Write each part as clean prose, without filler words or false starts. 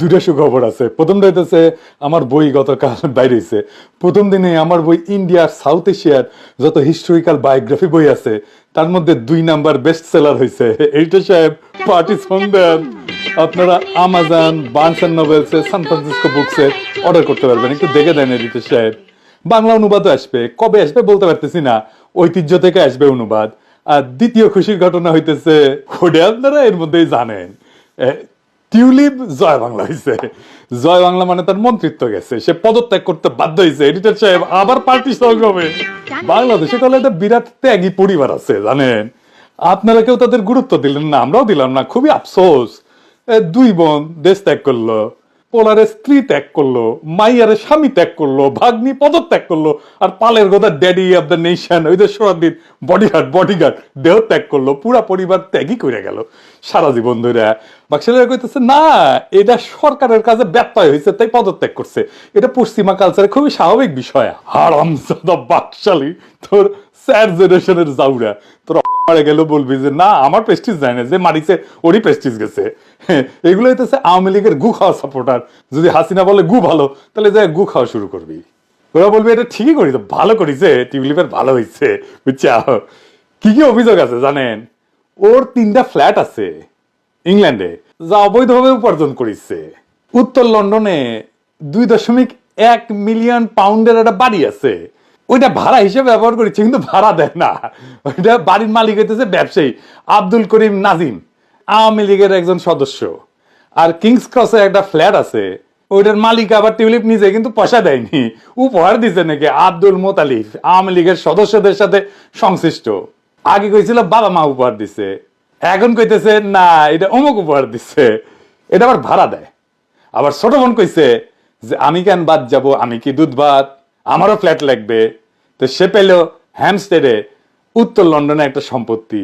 দুইটা সুখবর আছে। প্রথমটা হইতেছে আমার বই গতকাল বাইরে হয়েছে। প্রথম দিনে আমার বই ইন্ডিয়ার সাউথ এশিয়ার যত হিস্টোরিক্যাল বায়োগ্রাফি বই আছে তার মধ্যে 2 নাম্বার বেস্ট সেলার হয়েছে। এইটা সাহেব পার্টি সন্ধ্যান আপনারা Amazon, Barnes and Noble's, San Francisco বুকসে অর্ডার করতে পারবেন। একটু দেখে দেন এডিটর সাহেব। বাংলা অনুবাদও আসবে, কবে আসবে বলতে পারতেছি না, ঐতিহ্য থেকে আসবে অনুবাদ। আর দ্বিতীয় খুশির ঘটনা হইতেছে ওটা আপনারা এর মধ্যেই জানেন, টিউলিপ জয় বাংলা হয়েছে। জয় বাংলা মানে তার মন্ত্রিত্ব গেছে, সে পদত্যাগ করতে বাধ্য হয়েছে। এডিটর সাহেব আবার পার্টি সংগ্রামে। বাংলাদেশে তাহলে একটা বিরাট ত্যাগী পরিবার আছে জানেন, আপনারা কেউ তাদের গুরুত্ব দিলেন না, আমরাও দিলাম না, খুবই আফসোস। 2 বোন দেশ ত্যাগ করলো, পোলারে স্ত্রী ত্যাগ করলো, মাইয়ারে স্বামী ত্যাগ করলো, ভাগ্নি পদত্যাগ করলো, আর পালের গোদা ড্যাডি অব দ্য নেশন ওই যে সোনাদিন বডিগার্ড দেহ ত্যাগ করলো, পুরা পরিবার ত্যাগই করে গেল সারা জীবন ধরে। বাকশালীরা কইতেছে না, এটা সরকারের কাছে ব্যত্যয় হয়েছে তাই পদত্যাগ করছে, এটা পশ্চিমা কালচারে খুবই স্বাভাবিক বিষয়। হারামজাদা বাকশালী, তোর স্যার জেনারেশনের জাউরা, তোর মারা গেল বলবি যে না আমার প্রেস্টিজ যায় না, যে মারিছে ওরই প্রেস্টিজ গেছে। এগুলো হইতেছে আওয়ামী লীগের গু খাওয়া সাপোর্টার। যদি হাসিনা বলে গু ভালো, তাহলে যাই গু খাওয়া শুরু করবি। ওরা বলবি এটা ঠিকই করি, তো ভালো করিছে, টিউলিপের ভালো হয়েছে, বুঝছা। কি কি অভিযোগ আছে জানেন? ওর 3টা ফ্ল্যাট আছে ইংল্যান্ডে, যা অবৈধভাবে উপার্জন করিছে। উত্তর লন্ডনে 2.1 মিলিয়ন পাউন্ডের একটা বাড়ি আছে, ওইটা ভাড়া হিসেবে ব্যবহার করেছে, কিন্তু ভাড়া দেয় না। ওইটা বাড়ির মালিক হইতেছে ব্যবসায়ী আব্দুল করিম নাজিম, আওয়ামী লীগের একজন সদস্য। আর কিংস ক্রসে একটা ফ্ল্যাট আছে, ওইটার মালিক আবার টিউলিপ নিজে কিন্তু পয়সা দেয়নি, উপহার দিছে নাকি আব্দুল মোতালিফ, আওয়ামী লীগের সদস্যদের সাথে সংশ্লিষ্ট। আগে কইছিল বাবা মা উপহার দিছে, এখন কইতেছে না এটা অমুক উপহার দিচ্ছে। এটা আবার ভাড়া দেয়। আবার ছোট বোন কইছে যে আমি কেন বাদ যাব, আমি কি দুধ ভাত, আমারও ফ্ল্যাট লাগবে। তো সে পেল হ্যামস্টেডে উত্তর লন্ডনে একটা সম্পত্তি,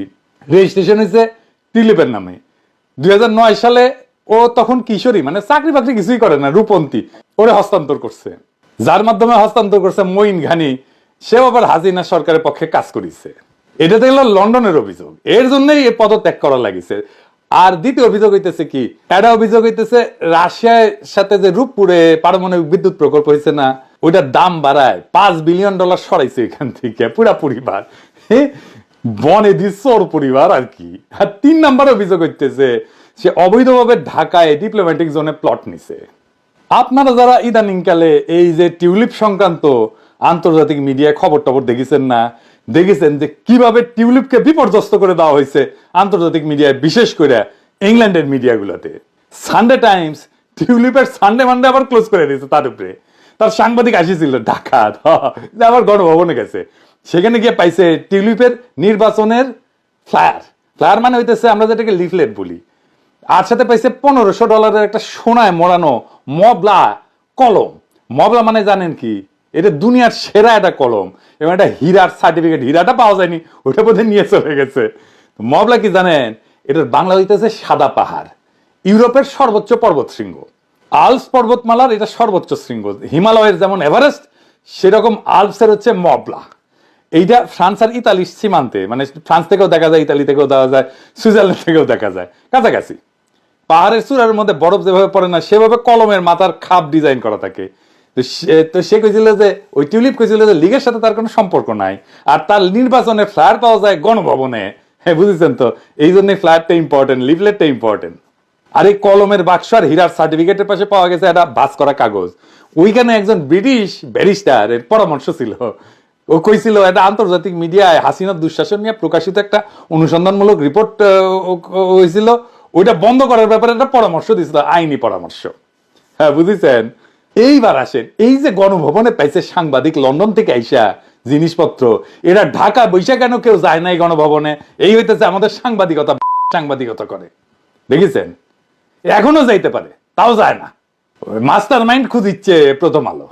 রেজিস্ট্রেশন হয়েছে টিউলিপের নামে। 2009 সালে ও তখন কিশোরী, মানে চাকরি বাকরি কিছুই করে না, রূপন্তী, ওরে হস্তান্তর করছে। যার মাধ্যমে হস্তান্তর করছে মঈন ঘানি, সেও আবার হাসিনা সরকারের পক্ষে কাজ করেছে। এটা দেখলো লন্ডনের অভিযোগ, এর জন্যই এই পদত্যাগ করা লাগিছে। আর দ্বিতীয় অভিযোগ হইতেছে কি, একটা অভিযোগ হইতেছে রাশিয়ার সাথে যে রূপপুরে পারমাণবিক বিদ্যুৎ প্রকল্প হয়েছে না, ওইটার দাম বাড়ায় $5 বিলিয়ন সরাইছে এখান থেকে পুরা পরিবার। বনে দিচ্ছে ওর পরিবার আর কি। আর 3 নাম্বার অভিযোগ হইতেছে সে অবৈধভাবে ঢাকায় ডিপ্লোম্যাটিক জোনে প্লট নিছে। আপনারা যারা ইদানিংকালে এই যে টিউলিপ সংক্রান্ত আন্তর্জাতিক মিডিয়ায় খবর টবর দেখেছেন না, দেখেছেন যে কিভাবে টিউলিপকে বিপর্যস্ত করে দেওয়া হয়েছে আন্তর্জাতিক মিডিয়ায়, বিশেষ করে ইংল্যান্ডের মিডিয়াগুলোতে। সানডে টাইমস টিউলিপের সানডে মানডে আবার ক্লোজ করে দিয়েছে, তার উপরে তার সাংবাদিক আসিছিল ঢাকা, আবার গণভবনে গেছে, সেখানে গিয়ে পাইছে টিউলিপের নির্বাচনের ফ্লায়ার মানে হইতেছে আমরা যেটাকে লিফলেট বলি। আর সাথে পাইছে $1500 একটা সোনায় মোড়ানো মবলা কলম। মবলা মানে জানেন কি, এটা দুনিয়ার সেরা একটা কলম, এবং একটা হীরার সার্টিফিকেট, হীরাটা পাওয়া যায়নি, ওইটা বোধহয় নিয়ে চলে গেছে। মবলা কি জানেন, এটার বাংলা হইতেছে সাদা পাহাড়, ইউরোপের সর্বোচ্চ পর্বত শৃঙ্গ। আলপস পর্বতমালার এটা সর্বোচ্চ শৃঙ্গ, হিমালয়ের যেমন এভারেস্ট, সেরকম আলপসের হচ্ছে মবলা। এইটা ফ্রান্স আর ইতালির সীমান্তে, মানে ফ্রান্স থেকেও দেখা যায়, ইতালি থেকেও দেখা যায়, সুইজারল্যান্ড থেকেও দেখা যায়, কাছাকাছি। পাহাড়ের চূড়ার মধ্যে বরফ যেভাবে পড়ে না, সেভাবে কলমের মাথার খাপ ডিজাইন করা থাকে। তো সে কইছিল যে ওই টিউলিপ কইছিল যে লীগের সাথে তার কোনো সম্পর্ক নাই, আর তার নির্বাচনে ফ্লায়ার পাওয়া যায় গণভবনে। হ্যাঁ, বুঝেছেন তো, এই জন্য ফ্লায়ারটা ইম্পর্টেন্ট, লিফলেটটা ইম্পর্টেন্ট। আর এই কলমের বাক্স আর হীরার সার্টিফিকেটের পাশে পাওয়া গেছে একটা ভাঁজ করা কাগজ। ওইখানে একজন ব্রিটিশ ব্যারিস্টার এর পরামর্শ ছিল। ও কইছিল একটা আন্তর্জাতিক মিডিয়ায় হাসিনার দুঃশাসন নিয়ে প্রকাশিত একটা অনুসন্ধানমূলক রিপোর্ট হয়েছিল, ওইটা বন্ধ করার ব্যাপারে একটা পরামর্শ দিয়েছিল, আইনি পরামর্শ। হ্যাঁ, বুঝেছেন। এইবার আসেন, এই যে গণভবনে পাইছে সাংবাদিক লন্ডন থেকে আইসা জিনিসপত্র, এরা ঢাকা বৈশা কেন কেউ যায় নাই গণভবনে, এই হইতেছে আমাদের সাংবাদিকতা করে, দেখেছেন। এখনো যাইতে পারে, তাও যায় না। মাস্টার মাইন্ড খুঁজিচ্ছে প্রথম আলো।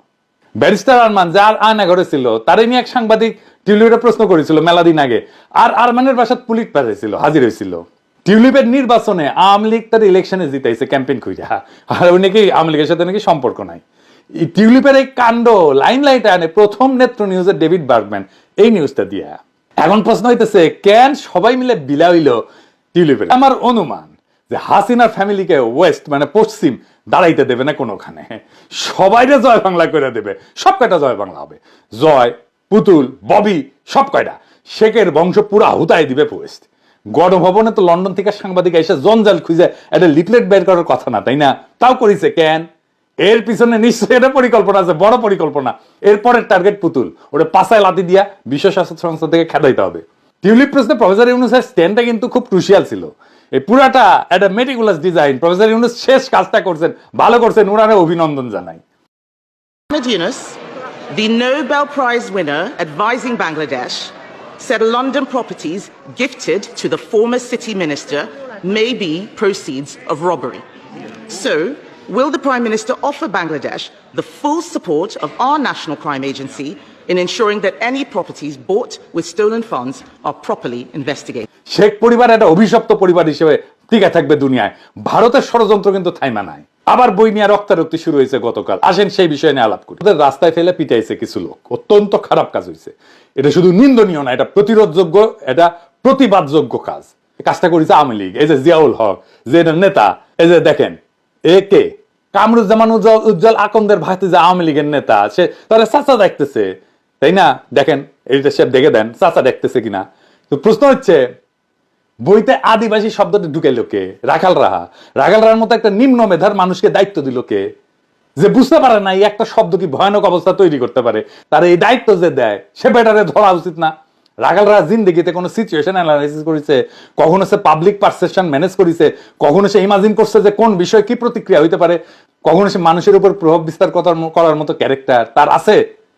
ব্যারিস্টার আরমান, যার আয়না ঘরে ছিল, তারে নিয়ে এক সাংবাদিক টিউলিপের প্রশ্ন করেছিল মেলা দিন আগে, আর আরমানের বাসাত পুলিশ পাঠাইছিল, হাজির হয়েছিল। টিউলিপের নির্বাচনে আওয়ামী লীগ তার ইলেকশনে জিতাইছে ক্যাম্পেইন কইরা, আর ওই নাকি আওয়ামী লীগের সাথে নাকি সম্পর্ক নাই। টিউলিপের এই কাণ্ড লাইমলাইটে আনে প্রথম নেত্র নিউজের ডেভিড বার্গম্যান এই নিউজটা দিয়া। এখন প্রশ্ন হইতেছে কেন সবাই মিলে বিলা হইল টিউলিপের। আমার অনুমান যে হাসিনার ফ্যামিলিকে ওয়েস্ট মানে পশ্চিম দাঁড়াইতে দেবে না কোনোখানে, সবাইরে জয় বাংলা করে দেবে, সব কয়টা জয় বাংলা হবে। জয়, পুতুল, ববি, সব কয়টা শেখের বংশ পুরা হুতায় দিবে পোস্ট। গণভবনে তো লন্ডন থেকে সাংবাদিক এসে জঞ্জাল খুঁজে একটা লিফলেট বের করার কথা না, তাই না? তাও করেছে কেন? এর পিছনে নিশ্চয়ই একটা পরিকল্পনা আছে, বড় পরিকল্পনা। এরপরের টার্গেট পুতুল, ওটা পাশায় লাথি দিয়া বিশ্ব স্বাস্থ্য সংস্থা থেকে খেদাইতে হবে। টিউলিপ প্রশ্নে প্রফেসর ইউনূসের স্ট্যান্ডটা কিন্তু খুব ক্রুশিয়াল ছিল। এই পুরাটা একটা মেটিকুলাস ডিজাইন। প্রফেসর ইউনূস শেষ কাজটা করছেন, ভালো করছেন, ওনারে অভিনন্দন জানাই। Yunus, the Nobel Prize winner advising Bangladesh, said London properties gifted to the former city minister may be proceeds of robbery. So, will the Prime Minister offer Bangladesh the full support of our National Crime Agency in ensuring that any properties bought with stolen funds are properly investigated? Sheikh পরিবার একটা অভিশপ্ত পরিবার হিসেবে টিকে থাকবে দুনিয়ায়। ভারতের ষড়যন্ত্র কিন্তু থাইমা নাই। আবার বই নিয়ে রক্তারক্তি শুরু হয়েছে গতকাল। আসেন সেই বিষয়ে নিয়ে আলাপ করি। ওদের রাস্তায় ফেলে পিটাইছে কিছু লোক, অত্যন্ত খারাপ কাজ হয়েছে। এটা শুধু নিন্দনীয় না, এটা প্রতিরোধযোগ্য, এটা প্রতিবাদযোগ্য কাজ। কাজটা করেছে আওয়ামী লীগ। এই যে জিয়াউল হক, যে নেতা, এই যে দেখেন এ কে কামরুজ্জামান উজ্জ্বল আকন্দের ভাতিজা আওয়ামী লীগের নেতা, সে তাহলে চাচা দেখতেছে, তাই না? দেখেন এইটা সে দেখে দেন চাচা দেখতেছে কিনা। তো প্রশ্ন হচ্ছে, বইতে আদিবাসী শব্দটা ঢুকাইলো কে? রাখাল রাহা। রাখাল রাহার মতো একটা নিম্ন মেধার মানুষকে দায়িত্ব দিল কে? যে বুঝতে পারে না এই একটা শব্দ কি ভয়ানক অবস্থা তৈরি করতে পারে, তার এই দায়িত্ব যে দেয় সে বেটারে ধরা উচিত না? রাখাল রাহা জিন্দেগিতে কোনো সিচুয়েশন অ্যানালাইসিস করেছে? কখনো সে পাবলিক পারসেপশন ম্যানেজ করেছে? কখনো সে ইমাজিন করছে যে কোন বিষয়ে কি প্রতিক্রিয়া হইতে পারে? কখনো সে মানুষের উপর প্রভাব বিস্তার করার মতো ক্যারেক্টার তার আছে?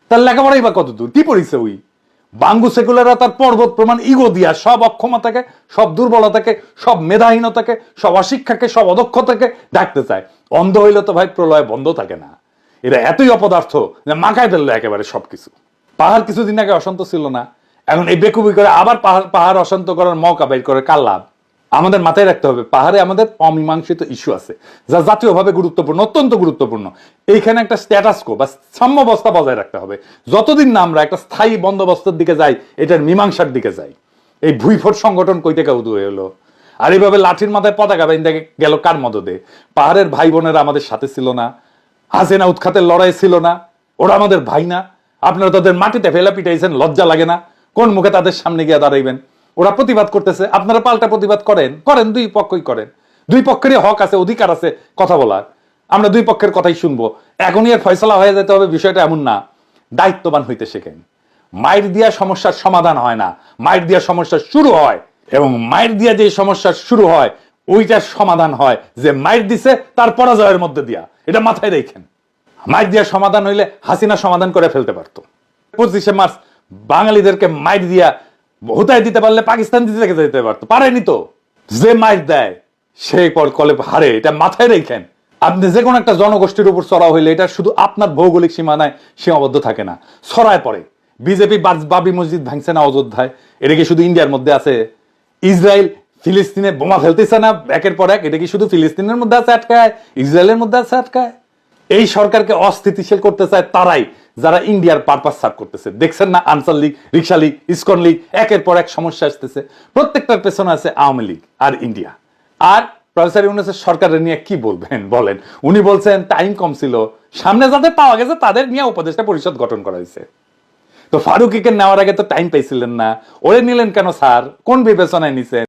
তার লেখাপড়াই বা কত দূর? কি পড়িছে ওই? বাঙ্গু সেকুলাররা তার পর্বত প্রমাণ ইগো দিয়া সব অক্ষমতাকে, সব দুর্বলতাকে, সব মেধাহীনতাকে, সব অশিক্ষাকে, সব অদক্ষতাকে ডাকতে চায়। অন্ধ হইলে তো ভাই প্রলয় বন্ধ থাকে না। এরা এতই অপদার্থ যে মাকায় ফেললো একেবারে সবকিছু। পাহাড় কিছুদিন আগে অশান্ত ছিল না, এখন এই বেকুবি করে আবার পাহাড় অশান্ত করার মৌকা বের করে কার লাভ? আমাদের মাথায় রাখতে হবে, পাহাড়ে আমাদের অমীমাংসিত ইস্যু আছে যা জাতীয়ভাবে গুরুত্বপূর্ণ, অত্যন্ত গুরুত্বপূর্ণ। এইখানে একটা স্ট্যাটাসকো বা সাম্যাবস্থা বজায় রাখতে হবে। যতদিন না আমরা একটা স্থায়ী বন্দোবস্তের দিকে যাই, এটার মীমাংসার দিকে যাই। এই ভুইফোট সংগঠন কই থেকে উদয় হলো? আর এইভাবে লাঠির মাথায় পতাকা বাইন্দা গেল কার মদদে? পাহাড়ের ভাই বোনেরা আমাদের সাথে ছিল না? হাসিনা উৎখাতের লড়াই ছিল না? ওরা আমাদের ভাই না? আপনারা তাদের মাটিতে ফেলা পিটাইছেন, লজ্জা লাগে না? কোন মুখে তাদের সামনে গিয়ে দাঁড়াইবেন? ওরা প্রতিবাদ করতেছে, আপনারা পাল্টা প্রতিবাদ করেন, দুই পক্ষই করেন। দুই পক্ষেরই হক আছে, অধিকার আছে কথা বলার। আমরা দুই পক্ষের কথাই শুনবো। এখনই এর ফয়সালা হয়ে যেতে হবে বিষয়টা এমন না। দায়িত্ববান হইতে শেখেন। মাইর দিয়া সমস্যার সমাধান হয় না, মাইর দিয়া সমস্যা শুরু হয়। এবং মাইর দিয়া যে সমস্যা শুরু হয় ওইটার সমাধান হয় যে মাইর দিছে তার পরাজয়ের মধ্যে দিয়া। এটা মাথায় রেখেন। মাইর দিয়া সমাধান হইলে হাসিনা সমাধান করে ফেলতে পারতো। 25শে মার্চ বাঙালিদেরকে মাইর দিয়া হুতায় দিতে পারলে পাকিস্তান দিতে যেতে পারতো, পারেনি তো। যে মাইর দেয় সে কলে হারে, এটা মাথায় রেখেন। আপনি যে কোনো একটা জনগোষ্ঠীর উপর চড়া হইলে এটা শুধু আপনার ভৌগোলিক সীমানায় সীমাবদ্ধ থাকে না, ছড়ায় পড়ে। বিজেপি বাবরি মসজিদ ভাঙছে না অযোধ্যায়, এটা কি শুধু ইন্ডিয়ার মধ্যে আছে? ইসরায়েল ফিলিস্তিনে বোমা ফেলতেছে না একের পর এক, এটা কি শুধু ফিলিস্তিনের মধ্যে আছে আটকায়, ইসরায়েলের মধ্যে আছে আটকায়? এই সরকারকে অস্থিতিশীল করতে চায় তারাই যারা ইন্ডিয়ার পারপাস সার্ভ করতেছে। দেখছেন না আনসার লীগ, রিক্সা লীগ, ইসকন লীগ, একের পর এক সমস্যা আসতেছে। প্রত্যেকটার পেছনে আছে আওয়ামী লীগ আর ইন্ডিয়া। আর প্রফেসর ইউনূসের সরকারের নিয়ে কি বলবেন বলেন? উনি বলছেন টাইম কম ছিল, সামনে যাদের পাওয়া গেছে তাদের নিয়ে উপদেষ্টা পরিষদ গঠন করা হয়েছে। তো ফারুকীকে নেওয়ার আগে তো টাইম পাইছিলেন না, ওরে নিলেন কেন স্যার? কোন বিবেচনায় নিছেন?